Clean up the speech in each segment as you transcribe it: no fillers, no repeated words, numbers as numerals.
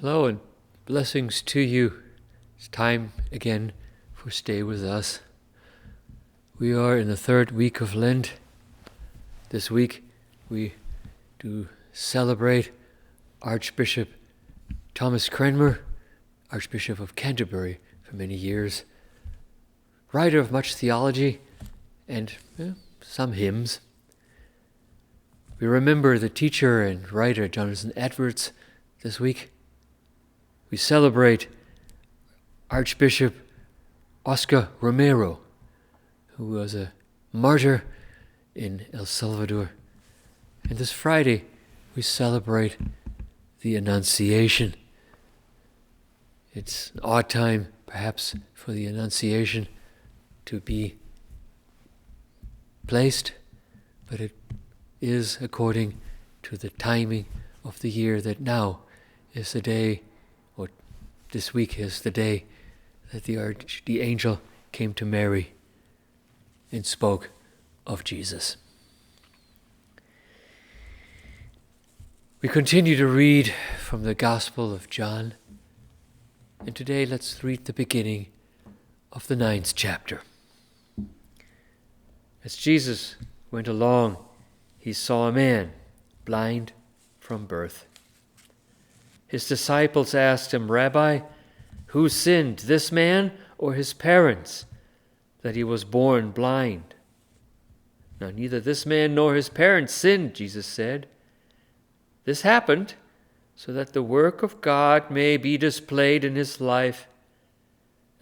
Hello and blessings to you. It's time again for Stay With Us. We are in the third week of Lent. This week we do celebrate Archbishop Thomas Cranmer, Archbishop of Canterbury for many years, writer of much theology and some hymns. We remember the teacher and writer Jonathan Edwards this week. We celebrate Archbishop Oscar Romero, who was a martyr in El Salvador. And this Friday, we celebrate the Annunciation. It's an odd time, perhaps, for the Annunciation to be placed, but it is according to the timing of the year that now is the day, or this week is the day that the angel came to Mary and spoke of Jesus. We continue to read from the Gospel of John, and today let's read the beginning of the 9th chapter. As Jesus went along, he saw a man blind from birth. His disciples asked him, "Rabbi, who sinned, this man or his parents, that he was born blind?" "Now neither this man nor his parents sinned," Jesus said. "This happened so that the work of God may be displayed in his life.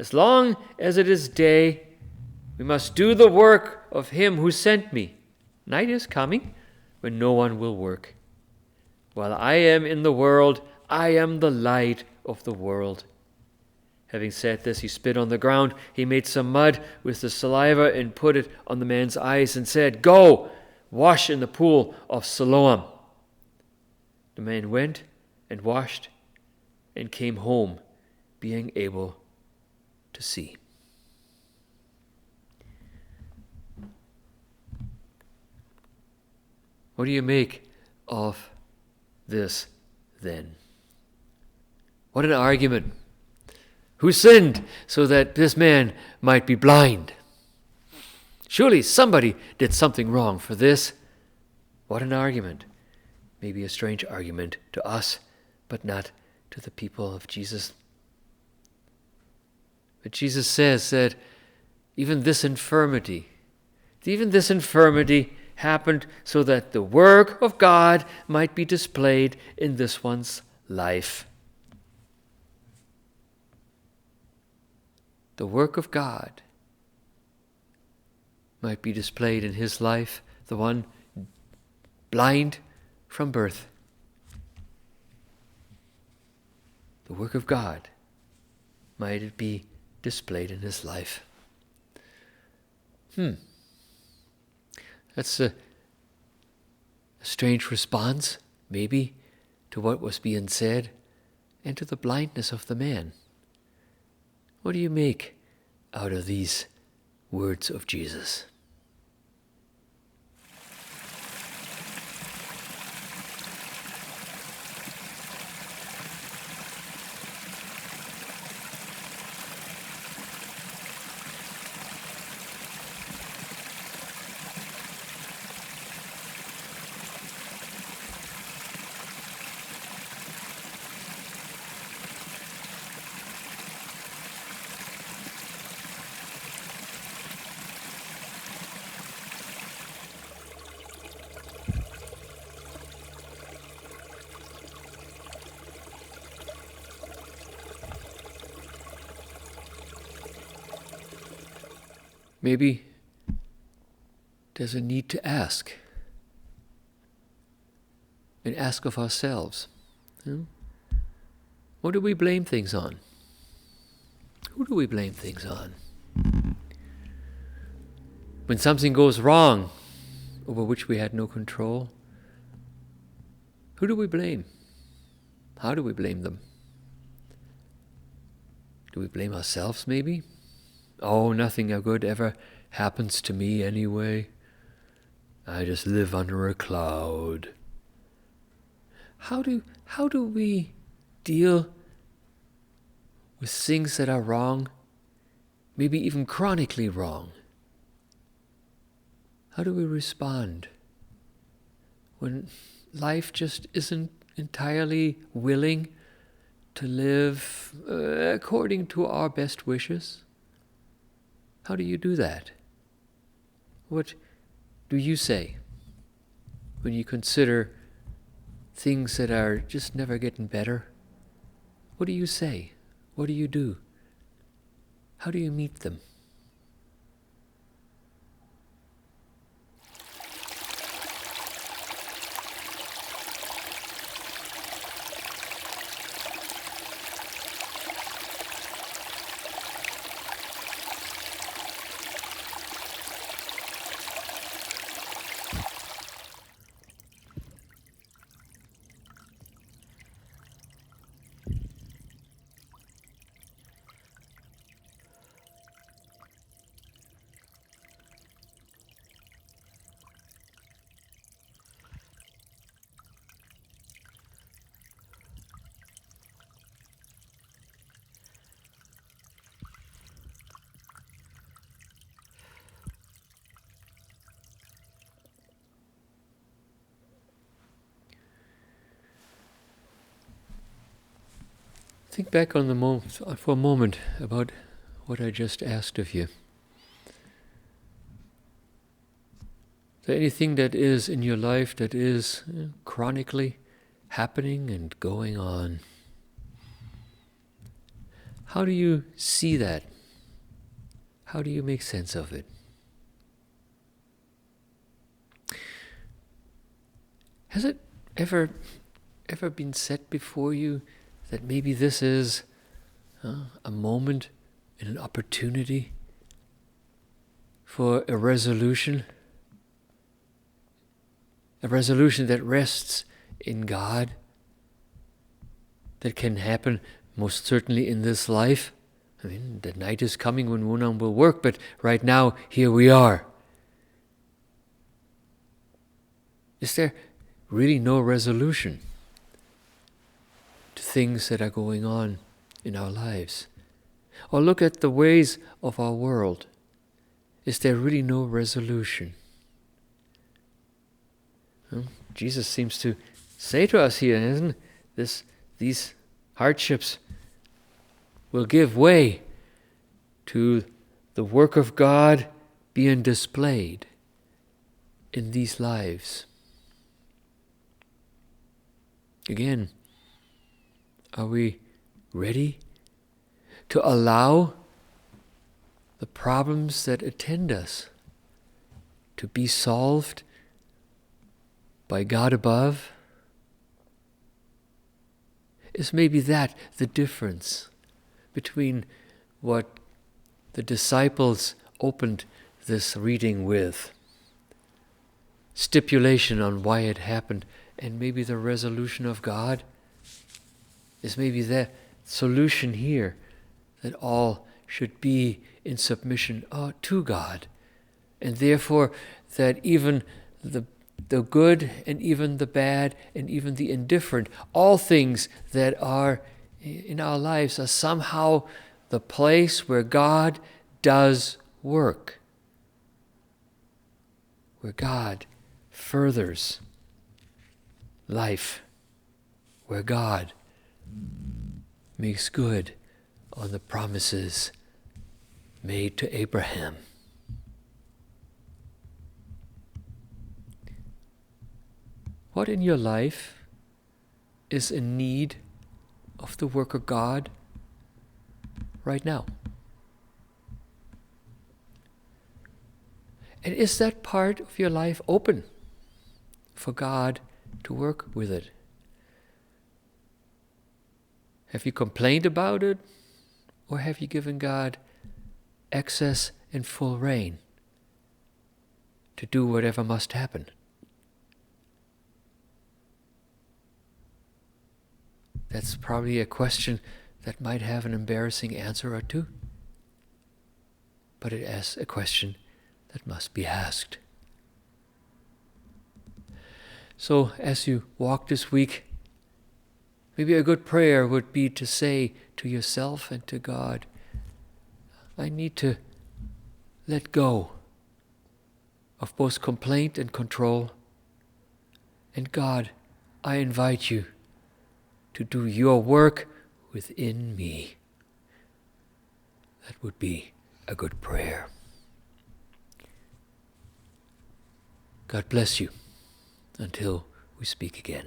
As long as it is day, we must do the work of him who sent me. Night is coming when no one will work. While I am in the world, I am the light of the world." Having said this, he spit on the ground. He made some mud with the saliva and put it on the man's eyes and said, "Go, wash in the pool of Siloam." The man went and washed and came home, being able to see. What do you make of this then? What an argument. Who sinned so that this man might be blind? Surely somebody did something wrong for this. What an argument. Maybe a strange argument to us, but not to the people of Jesus. But Jesus says that even this infirmity happened so that the work of God might be displayed in this one's life. The work of God might be displayed in his life, the one blind from birth. The work of God might it be displayed in his life. That's a strange response, maybe, to what was being said and to the blindness of the man. What do you make out of these words of Jesus? Maybe there's a need to ask, and ask of ourselves. What do we blame things on? Who do we blame things on? When something goes wrong, over which we had no control, who do we blame? How do we blame them? Do we blame ourselves, maybe? Oh, nothing good ever happens to me anyway. I just live under a cloud. How do we deal with things that are wrong, maybe even chronically wrong? How do we respond when life just isn't entirely willing to live according to our best wishes? How do you do that? What do you say when you consider things that are just never getting better? What do you say? What do you do? How do you meet them? Think back on for a moment about what I just asked of you. Is there anything that is in your life that is chronically happening and going on? How do you see that? How do you make sense of it? Has it ever been said before you that maybe this is a moment and an opportunity for a resolution that rests in God, that can happen most certainly in this life? I mean, the night is coming when no one will work, but right now, here we are. Is there really no resolution to things that are going on in our lives? Or look at the ways of our world. Is there really no resolution? Well, Jesus seems to say to us here, isn't this? These hardships will give way to the work of God being displayed in these lives. Again, are we ready to allow the problems that attend us to be solved by God above? Is maybe that the difference between what the disciples opened this reading with, stipulation on why it happened, and maybe the resolution of God? Is maybe the solution here that all should be in submission to God, and therefore that even the good and even the bad and even the indifferent, all things that are in our lives are somehow the place where God does work, where God furthers life, where God makes good on the promises made to Abraham. What in your life is in need of the work of God right now? And is that part of your life open for God to work with it? Have you complained about it, or have you given God access and full reign to do whatever must happen? That's probably a question that might have an embarrassing answer or two, but it is a question that must be asked. So as you walk this week, Maybe a good prayer would be to say to yourself and to God, I need to let go of both complaint and control. And God, I invite you to do your work within me. That would be a good prayer. God bless you until we speak again.